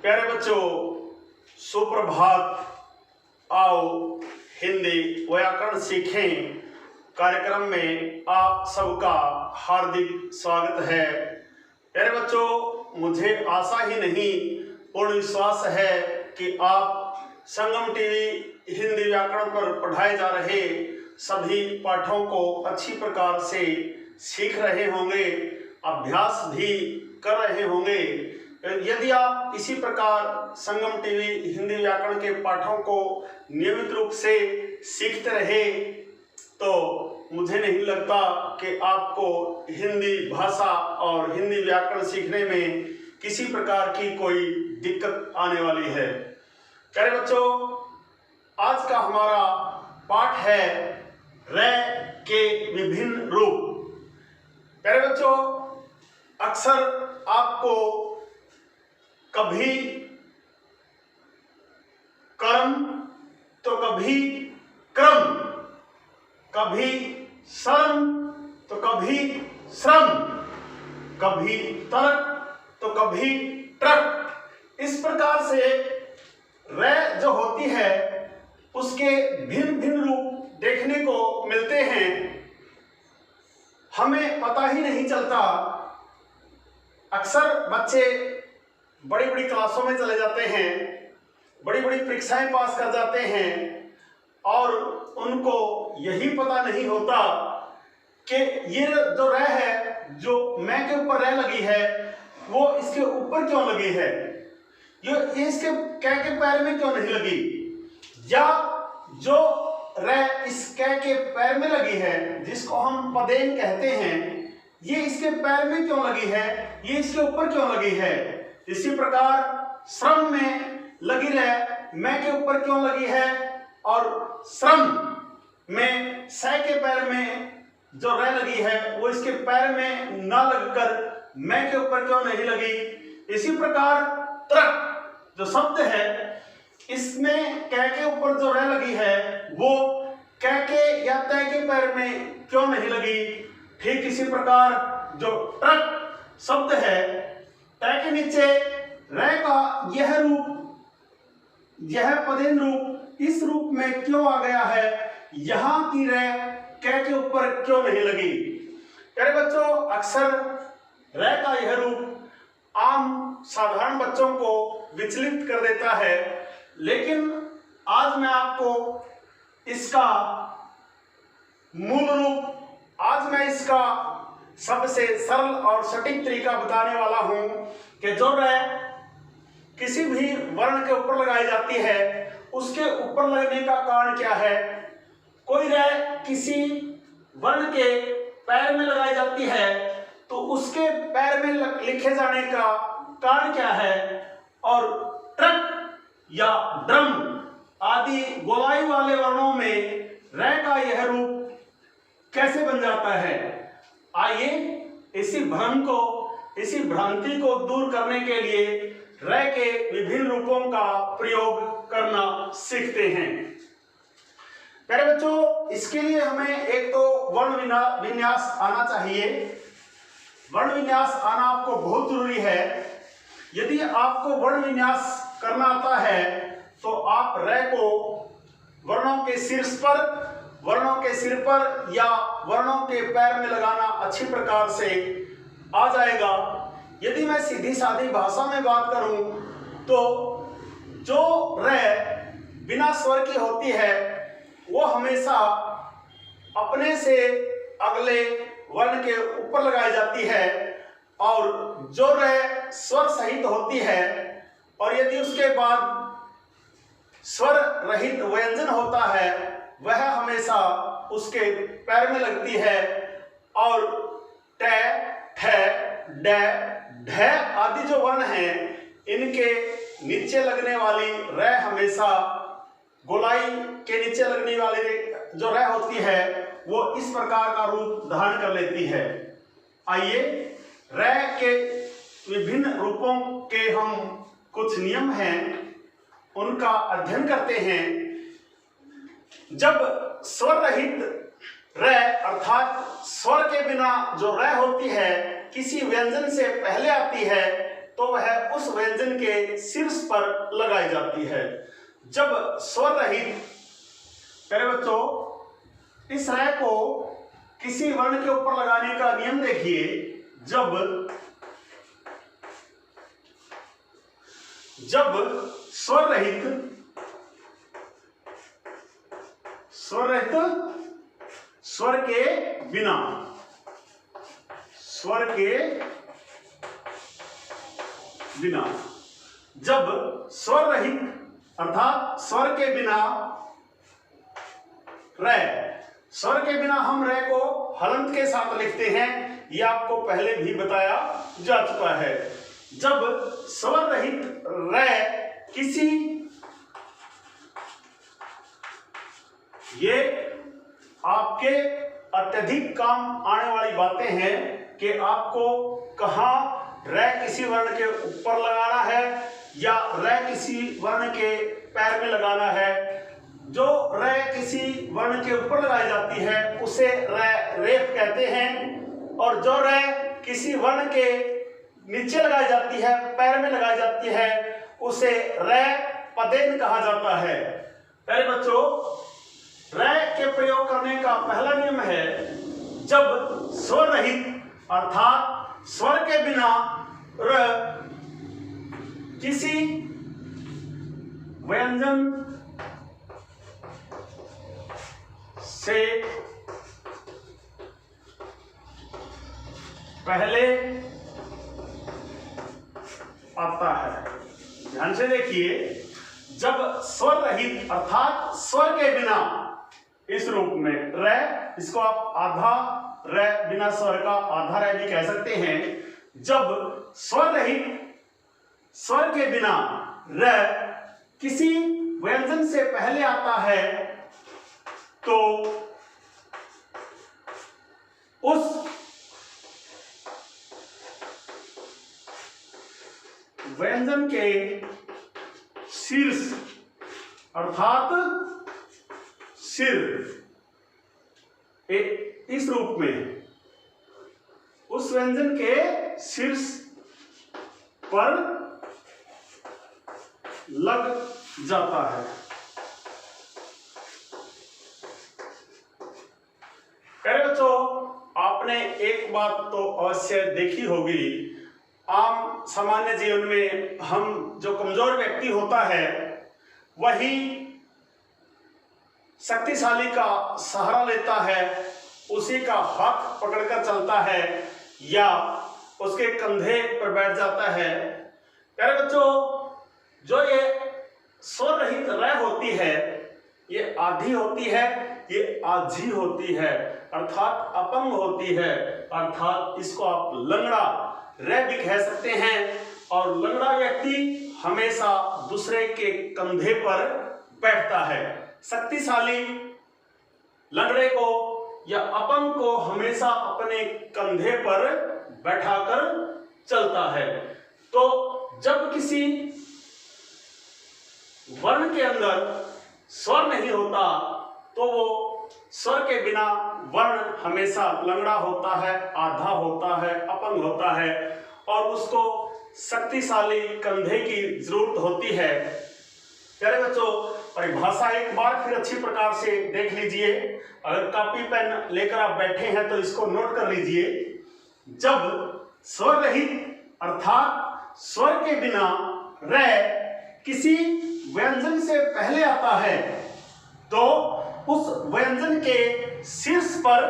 प्यारे बच्चों, सुप्रभात। आओ हिंदी व्याकरण सीखें कार्यक्रम में आप सबका हार्दिक स्वागत है। प्यारे बच्चों, मुझे आशा ही नहीं पूर्ण विश्वास है कि आप संगम टीवी हिंदी व्याकरण पर पढ़ाए जा रहे सभी पाठों को अच्छी प्रकार से सीख रहे होंगे, अभ्यास भी कर रहे होंगे। यदि आप इसी प्रकार संगम टीवी हिंदी व्याकरण के पाठों को नियमित रूप से सीखते रहे तो मुझे नहीं लगता कि आपको हिंदी भाषा और हिंदी व्याकरण सीखने में किसी प्रकार की कोई दिक्कत आने वाली है। प्यारे बच्चों, आज का हमारा पाठ है रै के विभिन्न रूप। प्यारे बच्चों, अक्सर आपको कभी कर्म तो कभी क्रम, कभी शर्म तो कभी श्रम, कभी तर्क तो कभी ट्रक, इस प्रकार से रै जो होती है उसके भिन्न भिन्न रूप देखने को मिलते हैं। हमें पता ही नहीं चलता। अक्सर बच्चे बड़ी बड़ी क्लासों में चले जाते हैं, बड़ी बड़ी परीक्षाएं पास कर जाते हैं और उनको यही पता नहीं होता कि ये जो रै है, जो मैं के ऊपर रै लगी है, वो इसके ऊपर क्यों लगी है, ये इसके कै के पैर में क्यों नहीं लगी, या जो रै इस कै के पैर में लगी है जिसको हम पदेन कहते हैं, ये इसके पैर में क्यों लगी है, ये इसके ऊपर क्यों लगी है। इसी प्रकार श्रम में लगी रै मैं के ऊपर क्यों लगी है और श्रम में सै के पैर में जो रै लगी है वो इसके पैर में ना लगकर मैं के ऊपर क्यों नहीं लगी। इसी प्रकार त्रक जो शब्द है, इसमें कै के ऊपर जो रै लगी है वो कै के या तै के पैर में क्यों नहीं लगी। ठीक इसी प्रकार जो ट्रक शब्द है, तै के नीचे रै का यह रूप, यह पदेन रूप इस रूप में क्यों आ गया है, यहां की रै कै के ऊपर क्यों नहीं लगी। प्यारे बच्चों, अक्सर रै का यह रूप आम साधारण बच्चों को विचलित कर देता है, लेकिन आज मैं आपको इसका मूल रूप, आज मैं इसका सबसे सरल और सटीक तरीका बताने वाला हूं कि जो रै किसी भी वर्ण के ऊपर लगाई जाती है उसके ऊपर लगने का कारण क्या है। कोई रै किसी वर्ण के पैर में लगाई जाती है तो उसके पैर में लिखे जाने का कारण क्या है, और ट्रक या ड्रम आदि गोलाई वाले वर्णों में रै का यह रूप कैसे बन जाता है। आइए इसी भ्रांति को दूर करने के लिए रै के विभिन्न रूपों का प्रयोग करना सीखते हैं। प्यारे बच्चों, इसके लिए हमें एक तो वर्ण विन्यास आना चाहिए। वर्ण विन्यास आना आपको बहुत जरूरी है। यदि आपको वर्ण विन्यास करना आता है तो आप रै को वर्णों के सिर पर या वर्णों के पैर में लगाना अच्छी प्रकार से आ जाएगा। यदि मैं सीधी सादी भाषा में बात करूं तो जो रै बिना स्वर की होती है वो हमेशा अपने से अगले वर्ण के ऊपर लगाई जाती है, और जो रै स्वर सहित होती है और यदि उसके बाद स्वर रहित व्यंजन होता है वह हमेशा उसके पैर में लगती है, और टै, ठै, डै, ढै आदि जो वर्ण हैं इनके नीचे लगने वाली रै हमेशा गोलाई के नीचे लगने वाली जो रै होती है वो इस प्रकार का रूप धारण कर लेती है। आइए रै के विभिन्न रूपों के हम कुछ नियम हैं उनका अध्ययन करते हैं। जब स्वर रहित रै अर्थात स्वर के बिना जो रै होती है किसी व्यंजन से पहले आती है तो वह उस व्यंजन के शीर्ष पर लगाई जाती है। जब स्वर रहित, प्यारे बच्चों, इस रय को किसी वर्ण के ऊपर लगाने का नियम देखिए। जब स्वर रहित स्वर के बिना, जब स्वर रहित अर्थात स्वर के बिना रय, स्वर के बिना हम रय को हलंत के साथ लिखते हैं, यह आपको पहले भी बताया जा चुका है। जब स्वर रहित रय किसी, ये आपके अत्यधिक काम आने वाली बातें हैं कि आपको कहाँ रय किसी वर्ण के ऊपर लगाना है या रय किसी वर्ण के पैर में लगाना है। जो रय किसी वर्ण के ऊपर लगाई जाती है उसे रय रेफ कहते हैं, और जो रय किसी वर्ण के नीचे लगाई जाती है, पैर में लगाई जाती है, उसे रय पदेन कहा जाता है। प्यारे बच्चों, रय के प्रयोग करने का पहला नियम है, जब स्वर रहित अर्थात स्वर के बिना र किसी व्यंजन से पहले आता है। ध्यान से देखिए, जब स्वर रहित अर्थात स्वर के बिना, इस रूप में रय, इसको आप आधा रय, बिना स्वर का आधा रय भी कह सकते हैं। जब स्वर रहित स्वर के बिना रय किसी व्यंजन से पहले आता है तो उस व्यंजन के शीर्ष अर्थात सिर, इस रूप में उस व्यंजन के शीर्ष पर लग जाता है। प्यारे बच्चों, आपने एक बात तो अवश्य देखी होगी, आम सामान्य जीवन में हम, जो कमजोर व्यक्ति होता है वही शक्तिशाली का सहारा लेता है, उसी का हाथ पकड़कर चलता है या उसके कंधे पर बैठ जाता है। प्यारे बच्चों, जो ये स्वर रहित रय होती है, ये आधी होती है, ये आधी होती है, अर्थात अपंग होती है, अर्थात इसको आप लंगड़ा रय भी कह सकते हैं। और लंगड़ा व्यक्ति हमेशा दूसरे के कंधे पर बैठता है। शक्तिशाली लंगड़े को या अपंग को हमेशा अपने कंधे पर बैठाकर चलता है। तो जब किसी वर्ण के अंदर स्वर नहीं होता तो वो स्वर के बिना वर्ण हमेशा लंगड़ा होता है, आधा होता है, अपंग होता है, और उसको शक्तिशाली कंधे की जरूरत होती है। प्यारे बच्चों, परिभाषा एक बार फिर अच्छी प्रकार से देख लीजिए। अगर कॉपी पेन लेकर आप बैठे हैं तो इसको नोट कर लीजिए। जब स्वर रहित अर्थात स्वर के बिना रय किसी व्यंजन से पहले आता है तो उस व्यंजन के शीर्ष पर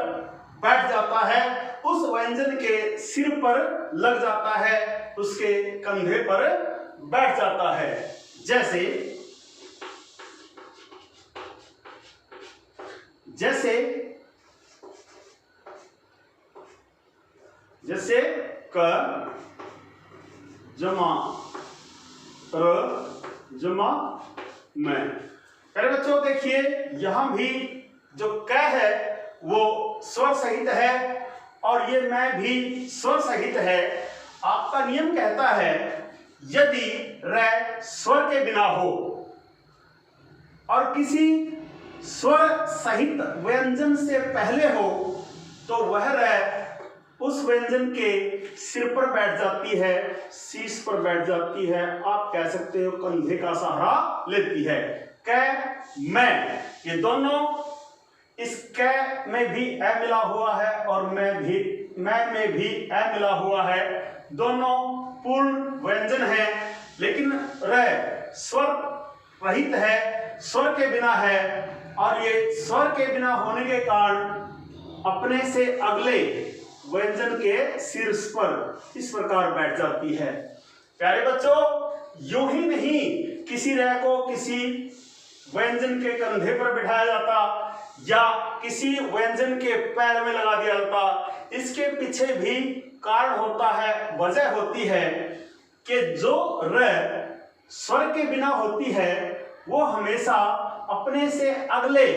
बैठ जाता है, उस व्यंजन के सिर पर लग जाता है, उसके कंधे पर बैठ जाता है। जैसे क जमा र जमा मैं। अरे बच्चों देखिए, यहां भी जो क है वो स्वर सहित है और ये मैं भी स्वर सहित है। आपका नियम कहता है यदि रय स्वर के बिना हो और किसी स्वर सहित व्यंजन से पहले हो तो वह रय उस व्यंजन के सिर पर बैठ जाती है, शीश पर बैठ जाती है, आप कह सकते हो कंधे का सहारा लेती है। कै मैं, ये दोनों, इस कै में भी ए मिला हुआ है और मैं में भी ए मिला हुआ है। दोनों पूर्ण व्यंजन है, लेकिन र स्वर रहित है, स्वर के बिना है, और ये स्वर के बिना होने के कारण अपने से अगले व्यंजन के शीर्ष पर इस प्रकार बैठ जाती है। प्यारे बच्चों, यूं ही नहीं किसी र को किसी व्यंजन के कंधे पर बिठाया जाता या किसी व्यंजन के पैर में लगा दिया जाता। इसके पीछे भी कारण होता है, वजह होती है कि जो र स्वर के बिना होती है वो हमेशा अपने से अगले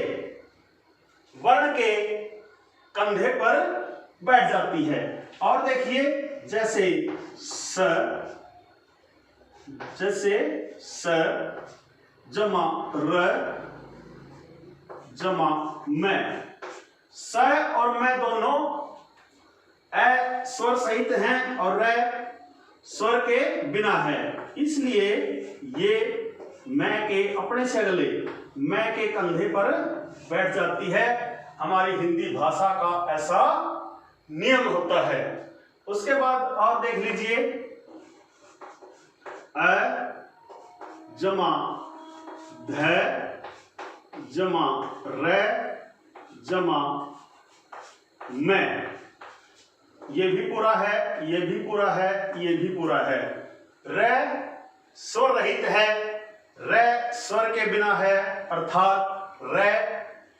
वर्ण के कंधे पर बैठ जाती है। और देखिए, जैसे स जमा र जमा मैं, स और मैं दोनों ए स्वर सहित हैं और र स्वर के बिना है, इसलिए ये मैं के अपने से अगले मैं के कंधे पर बैठ जाती है। हमारी हिंदी भाषा का ऐसा नियम होता है। उसके बाद और देख लीजिए, अ जमा ध जमा र जमा मैं, ये भी पूरा है, ये भी पूरा है, ये भी पूरा है। र स्वर रहित है, र स्वर के बिना है, अर्थात र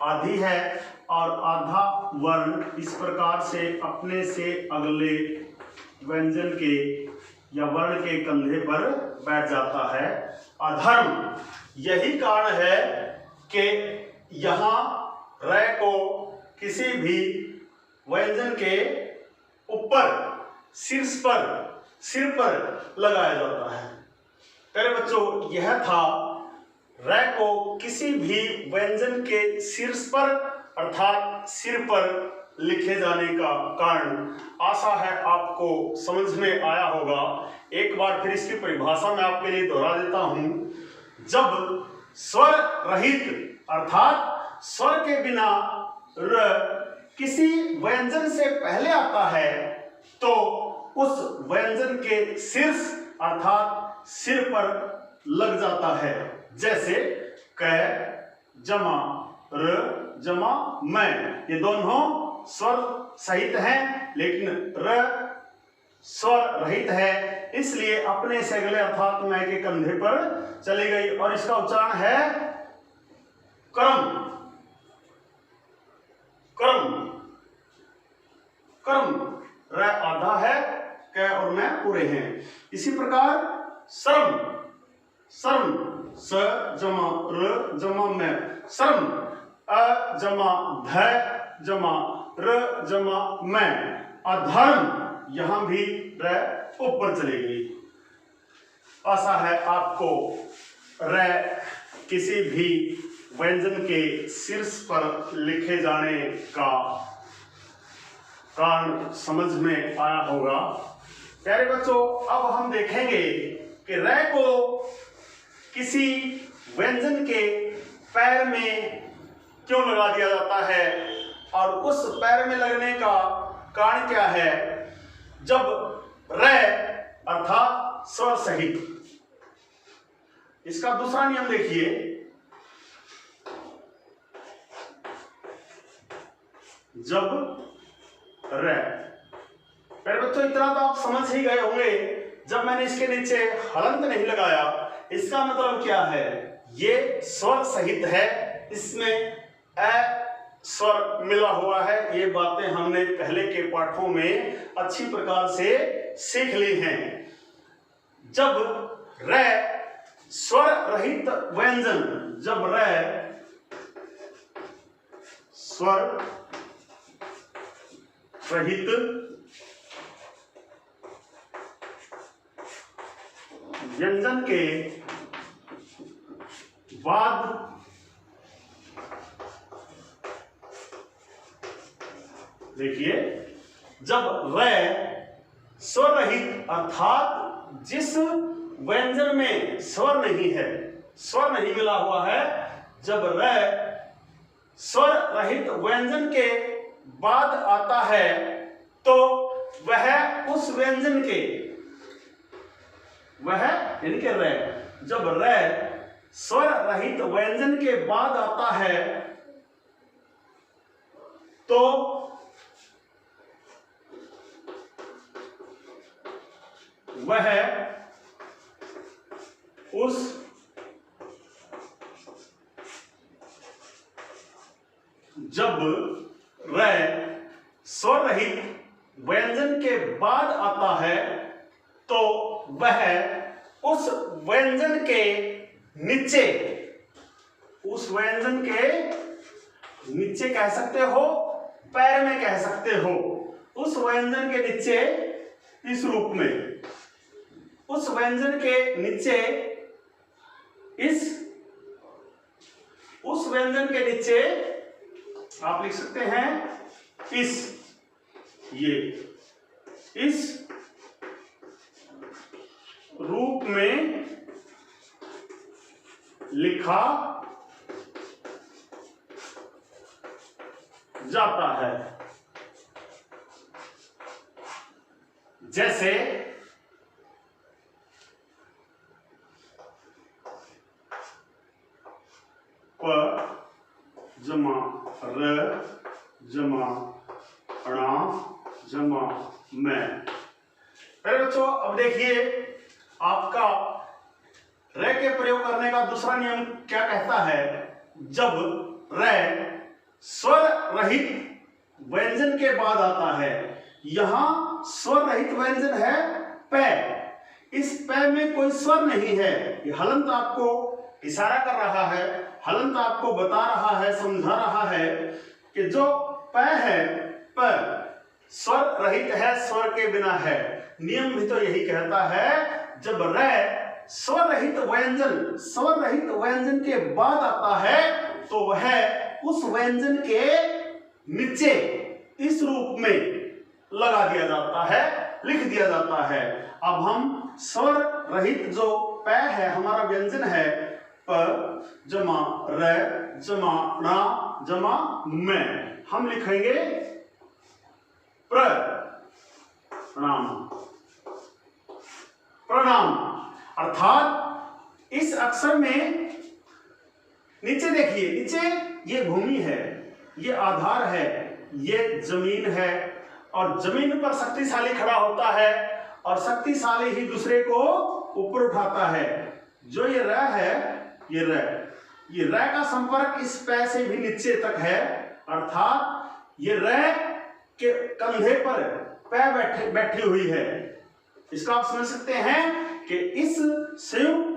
आधी है और आधा वर्ण इस प्रकार से अपने से अगले व्यंजन के या वर्ण के कंधे पर बैठ जाता है। अधर्म, यही कारण है कि यहाँ र को किसी भी व्यंजन के ऊपर शीर्ष पर सिर पर लगाया जाता है। प्यारे बच्चों, यह था र को किसी भी व्यंजन के शीर्ष पर अर्थात सिर पर लिखे जाने का कारण। आशा है आपको समझ में आया होगा। एक बार फिर इसकी परिभाषा मैं आपके लिए दोहरा देता हूं। जब स्वर रहित अर्थात स्वर के बिना र किसी व्यंजन से पहले आता है तो उस व्यंजन के शीर्ष अर्थात सिर पर लग जाता है। जैसे क जमा र जमा मैं, ये दोनों स्वर सहित हैं लेकिन र स्वर रहित है, इसलिए अपने से अगले अर्थात मैं के कंधे पर चली गई और इसका उच्चारण है कर्म। कर्म कर्म, र आधा है, क और मैं पूरे हैं। इसी प्रकार श्रम, श्रम स जमा र जमा मैं, श्रम अ जमा ध जमा र जमा मैं। अधर्म, यहां भी र ऊपर चली गई। आशा है आपको र किसी भी व्यंजन के शीर्ष पर लिखे जाने का कारण समझ में आया होगा। प्यारे बच्चों, अब हम देखेंगे कि र को किसी व्यंजन के पैर में क्यों लगा दिया जाता है और उस पैर में लगने का कारण क्या है। जब र अर्थात स्वर सहित, इसका दूसरा नियम देखिए, जब र, पहले बच्चों इतना तो आप समझ ही गए होंगे। जब मैंने इसके नीचे हलंत नहीं लगाया, इसका मतलब क्या है, ये स्वर सहित है, इसमें अ स्वर मिला हुआ है। ये बातें हमने पहले के पाठों में अच्छी प्रकार से सीख ली हैं। जब र स्वर रहित व्यंजन, जब र स्वर रहित व्यंजन के बाद देखिए जब र स्वर रहित अर्थात जिस व्यंजन में स्वर नहीं है, स्वर नहीं मिला हुआ है, जब र स्वर रहित व्यंजन के बाद आता है तो वह उस व्यंजन के, वह यानी कि र, जब र स्वर रहित व्यंजन के बाद आता है तो वह उस जब र स्वर रहित व्यंजन के बाद आता है तो वह उस व्यंजन के नीचे, उस व्यंजन के नीचे कह सकते हो, पैर में कह सकते हो, उस व्यंजन के नीचे इस रूप में, उस व्यंजन के नीचे इस, उस व्यंजन के नीचे आप लिख सकते हैं इस, ये इस रूप में लिखा जाता है। जैसे प जमा र जमा णा जमा मैं। पहले बच्चों अब देखिए आपका र के प्रयोग करने का दूसरा नियम क्या कहता है। जब र स्वर रहित व्यंजन के बाद आता है, यहां स्वर रहित व्यंजन है प, इस प में कोई स्वर नहीं है, ये हलंत आपको इशारा कर रहा है, हलंत आपको बता रहा है, समझा रहा है कि जो प है, प स्वर रहित है, स्वर के बिना है। नियम भी तो यही कहता है, जब र स्वर रहित व्यंजन, स्वर रहित व्यंजन के बाद आता है तो वह उस व्यंजन के नीचे इस रूप में लगा दिया जाता है, लिख दिया जाता है। अब हम स्वर रहित जो प है, हमारा व्यंजन है प जमा र जमा णा जमा मैं, हम लिखेंगे प्रणाम, प्रणाम। अर्थात इस अक्षर में नीचे देखिए, नीचे ये भूमि है, ये आधार है, ये जमीन है, और जमीन पर शक्तिशाली खड़ा होता है और शक्तिशाली ही दूसरे को ऊपर उठाता है। जो ये र है, ये र का संपर्क इस पै से भी नीचे तक है, अर्थात ये र के कंधे पर पै बैठी हुई है। इसका आप समझ सकते हैं कि इस संयुक्त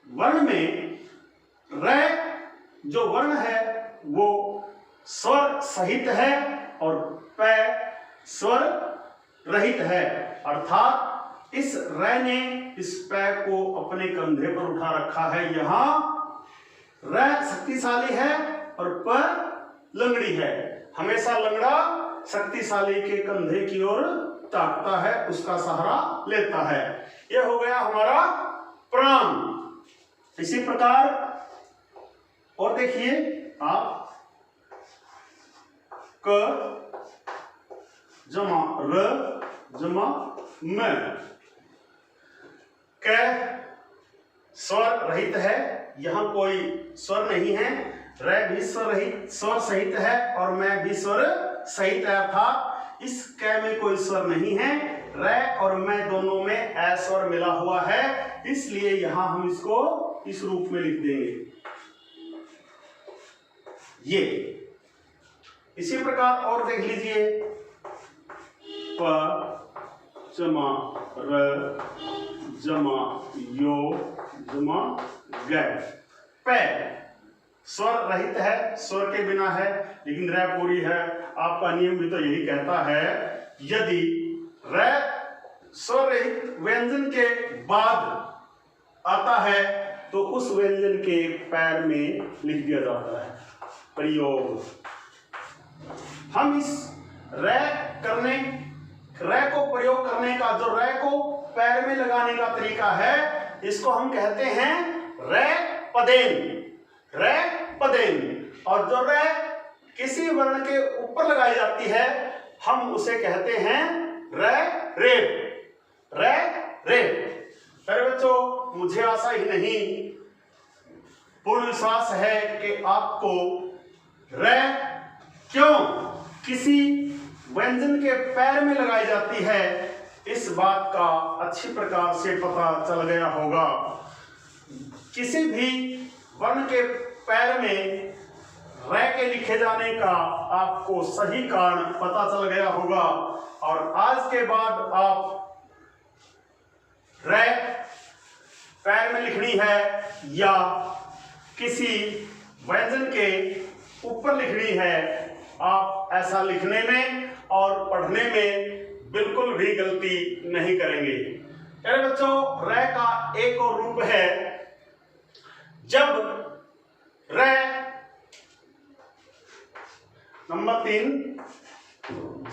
वर्ण में र जो वर्ण है वो स्वर सहित है और पै स्वर रहित है, अर्थात इस र ने इस पै को अपने कंधे पर उठा रखा है। यहां र शक्तिशाली है और प लंगड़ी है। हमेशा लंगड़ा शक्तिशाली के कंधे की ओर ताकता है, उसका सहारा लेता है। यह हो गया हमारा प्रणाम। इसी प्रकार और देखिए आप क जमा र जमा मैं, क स्वर रहित है, यहां कोई स्वर नहीं है, र भी स्वर रहित, स्वर सहित है और मैं भी स्वर सहित है, अर्थात इस क में कोई स्वर नहीं है। र और मैं दोनों में ए स्वर मिला हुआ है, इसलिए यहां हम इसको इस रूप में लिख देंगे ये। इसी प्रकार और देख लीजिए प जमा र जमा यो जमा ग, पै स्वर रहित है, स्वर के बिना है, लेकिन र पूरी है। आपका नियम भी तो यही कहता है, यदि र स्वर रहित व्यंजन के बाद आता है तो उस व्यंजन के पैर में लिख दिया जाता है। प्रयोग, हम इस रै को प्रयोग करने का, जो रै को पैर में लगाने का तरीका है, इसको हम कहते हैं रै पदेन। रै पदेन। और जो रै किसी वर्ण के ऊपर लगाई जाती है, हम उसे कहते हैं रै रेप। रै रेप। अरे बच्चों, मुझे आशा ही नहीं, पूर्ण विश्वास है कि आपको रै क्यों किसी व्यंजन के पैर में लगाई जाती है, इस बात का अच्छी प्रकार से पता चल गया होगा। किसी भी वर्ण के पैर में रै के लिखे जाने का आपको सही कारण पता चल गया होगा, और आज के बाद आप रै पैर में लिखनी है या किसी व्यंजन के ऊपर लिखनी है, आप ऐसा लिखने में और पढ़ने में बिल्कुल भी गलती नहीं करेंगे। अरे बच्चों, रै का एक और रूप है, जब रै, नंबर 3,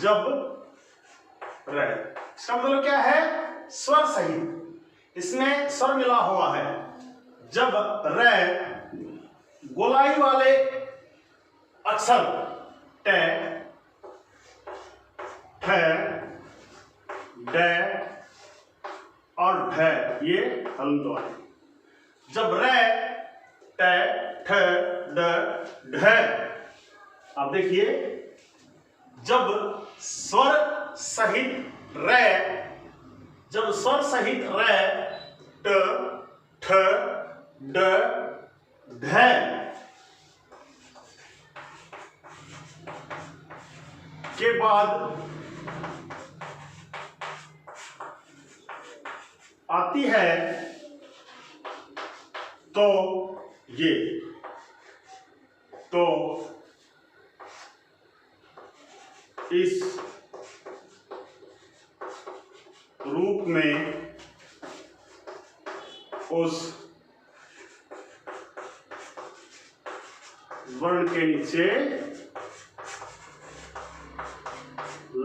जब रै, इसका मतलब क्या है? स्वर सहित, इसमें स्वर मिला हुआ है। जब रै गोलाई वाले अक्षर ट, ठ, ड और ढ, ये हलंत वाले, जब रै ट, ठ, ड, ढ, आप देखिए, जब स्वर सहित रै, जब स्वर सहित रै ट, ठ, ड, ढ के बाद आती है तो ये, तो इस रूप में उस वर्ण के नीचे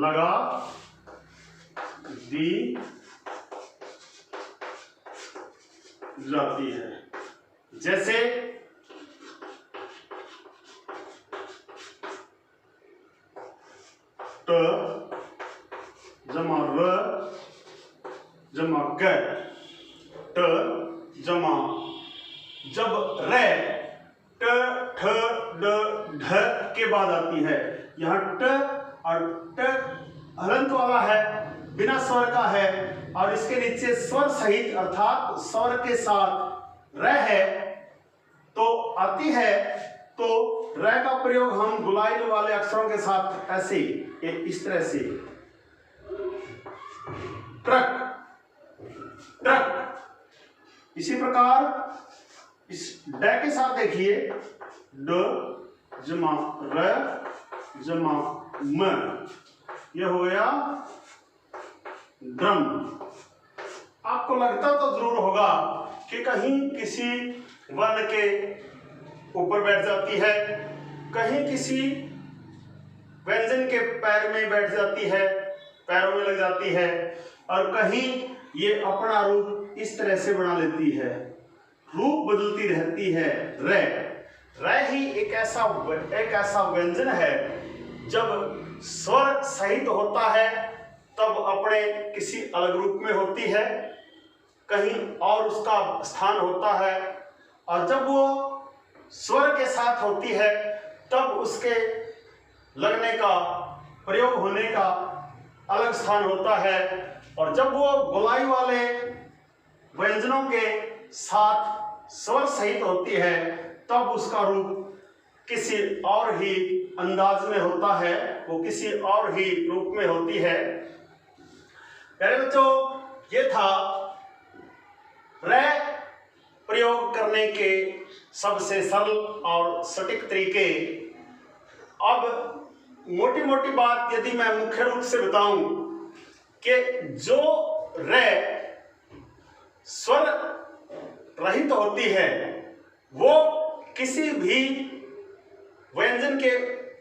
लगा दी जाती है। जैसे ट जमा र जमा ग, ट जमा, जब रै ट, ठ, ड, ढ के बाद आती है, यहां ट और ट हलंत वाला है, बिना स्वर का है, और इसके नीचे स्वर सहित अर्थात स्वर के साथ रै है, तो आती है, तो रै का प्रयोग हम गुलाइल वाले अक्षरों के साथ ऐसे, इस तरह से, ट्रक, ट्रक। इसी प्रकार इस ड के साथ देखिए, ड जमा र जमा म, यह हो गया ड्रम। आपको लगता तो जरूर होगा कि कहीं किसी वर्ण के ऊपर बैठ जाती है, कहीं किसी व्यंजन के पैर में बैठ जाती है, पैरों में लग जाती है, और कहीं ये अपना रूप इस तरह से बना लेती है, रूप बदलती रहती है। रै, रै ही एक ऐसा व्यंजन है, जब स्वर सहित होता है तब अपने किसी अलग रूप में होती है, कहीं और उसका स्थान होता है, और जब वो स्वर के साथ होती है तब उसके लगने का, प्रयोग होने का अलग स्थान होता है, और जब वो गोलाई वाले व्यंजनों के साथ स्वर सहित होती है तब उसका रूप किसी और ही अंदाज में होता है, वो किसी और ही रूप में होती है। प्यारे बच्चों, ये था रै प्रयोग करने के सबसे सरल और सटीक तरीके। अब मोटी मोटी बात यदि मैं मुख्य रूप से बताऊं कि जो रै स्वर रहित होती है वो किसी भी व्यंजन के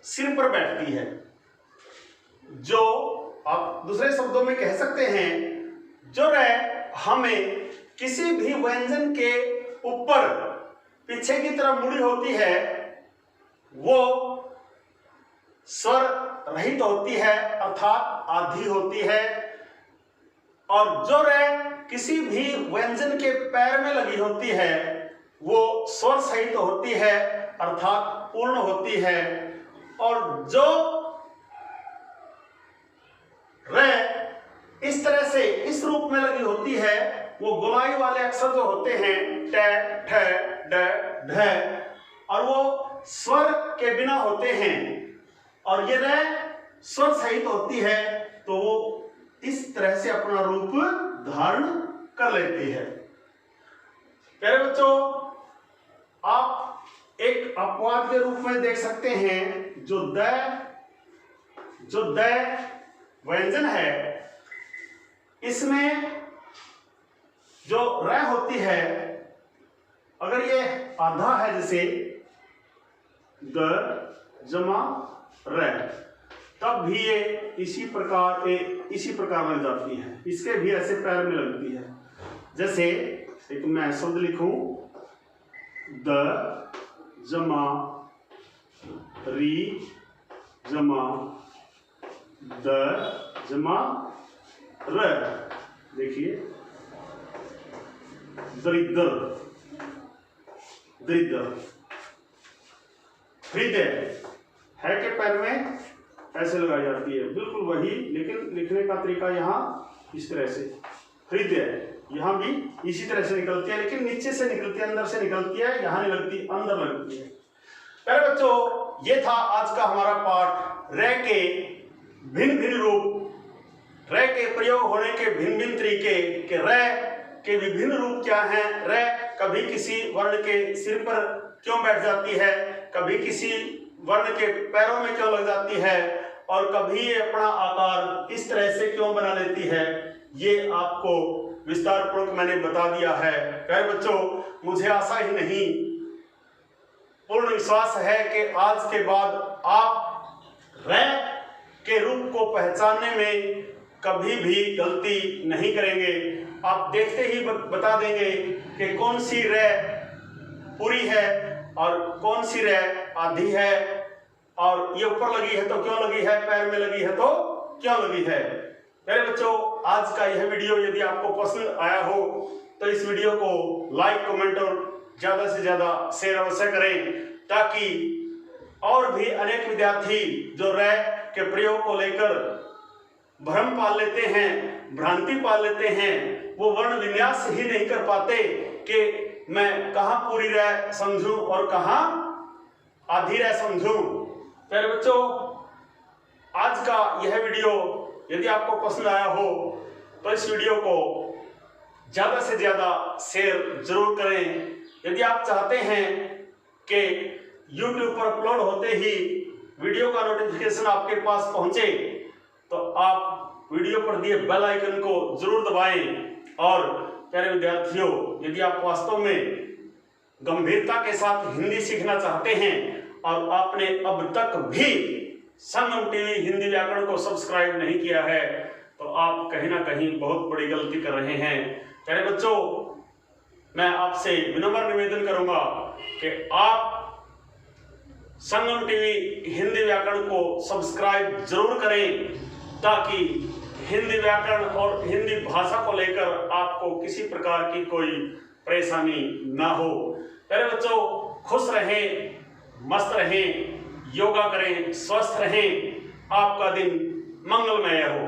सिर पर बैठती है। जो आप दूसरे शब्दों में कह सकते हैं, जो रे हमें किसी भी व्यंजन के ऊपर पीछे की तरफ मुड़ी होती है वो स्वर रहित होती है, अर्थात आधी होती है। और जो रे किसी भी व्यंजन के पैर में लगी होती है वो स्वर सहित होती है, अर्थात पूर्ण होती है। और जो रे इस तरह से इस रूप में लगी होती है वो गोलाई वाले अक्षर जो होते हैं ट, ठ, ड, ढ, और वो स्वर के बिना होते हैं। और ये रे स्वर सहित होती है तो वो इस तरह से अपना रूप धारण कर लेती है। प्यारे बच्चों, आप एक अपवाद के रूप में देख सकते हैं जो द व्यंजन है, इसमें जो र होती है, अगर ये आधा है जैसे द जमा र, तब भी ये इसी प्रकार लग जाती है। इसके भी ऐसे पैर में लगती है। जैसे एक मैं शब्द लिखूं द जमा री जमा द जमा र, देखिए दरिद्र, हृदय है के पैर में ऐसे लगाई जाती है, बिल्कुल वही, लेकिन लिखने का तरीका यहाँ इस तरह से। हृदय यहाँ भी इसी तरह से निकलती है, लेकिन नीचे से निकलती है, अंदर से निकलती है, यहाँ नहीं लगती, अंदर लगती है। प्यारे बच्चों, ये था आज का हमारा पाठ रे के भिन्न भिन्न रूप, रे के प्रयोग होने के भिन्न भिन्न तरीके, के रे के विभिन्न रूप क्या हैं। रे कभी किसी वर्ण के सिर पर क्यों बैठ जाती है, कभी किसी वर्ण के पैरों में क्यों लग जाती है, और कभी ये अपना आकार इस तरह से क्यों बना लेती है, ये आपको विस्तार पूर्वक मैंने बता दिया है। प्यारे बच्चों, मुझे आशा ही नहीं पूर्ण विश्वास है कि आज के बाद आप रे के रूप को पहचानने में कभी भी गलती नहीं करेंगे। आप देखते ही बता देंगे कि कौन सी रे पूरी है और कौन सी रे आधी है, और ये ऊपर लगी है तो क्यों लगी है, पैर में लगी है तो क्यों लगी है। मेरे बच्चों, आज का यह वीडियो यदि आपको पसंद आया हो तो इस वीडियो को लाइक, कमेंट और ज़्यादा से ज़्यादा शेयर अवश्य करें, ताकि और भी अनेक विद्यार्थी जो रे के प्रयोग को लेकर भ्रम पाल लेते हैं, भ्रांति पाल लेते हैं, वो वर्ण विन्यास ही नहीं कर पाते कि मैं कहाँ पूरी रे समझूं और कहाँ आधी रे समझूं। प्यारे बच्चों, आज का यह वीडियो यदि आपको पसंद आया हो तो इस वीडियो को ज़्यादा से ज़्यादा शेयर जरूर करें। यदि आप चाहते हैं कि YouTube पर अपलोड होते ही वीडियो का नोटिफिकेशन आपके पास पहुंचे, तो आप वीडियो पर दिए बेल आइकन को जरूर दबाएं। और प्यारे विद्यार्थियों, यदि आप वास्तव में गंभीरता के साथ हिंदी सीखना चाहते हैं और आपने अब तक भी संगम टीवी हिंदी व्याकरण को सब्सक्राइब नहीं किया है, तो आप कहीं ना कहीं बहुत बड़ी गलती कर रहे हैं। प्यारे बच्चों, मैं आपसे विनम्र निवेदन करूंगा कि आप संगम टीवी हिंदी व्याकरण को सब्सक्राइब जरूर करें, ताकि हिंदी व्याकरण और हिंदी भाषा को लेकर आपको किसी प्रकार की कोई परेशानी ना हो। प्यारे बच्चों, खुश रहें, मस्त रहें, योगा करें, स्वस्थ रहें, आपका दिन मंगलमय हो।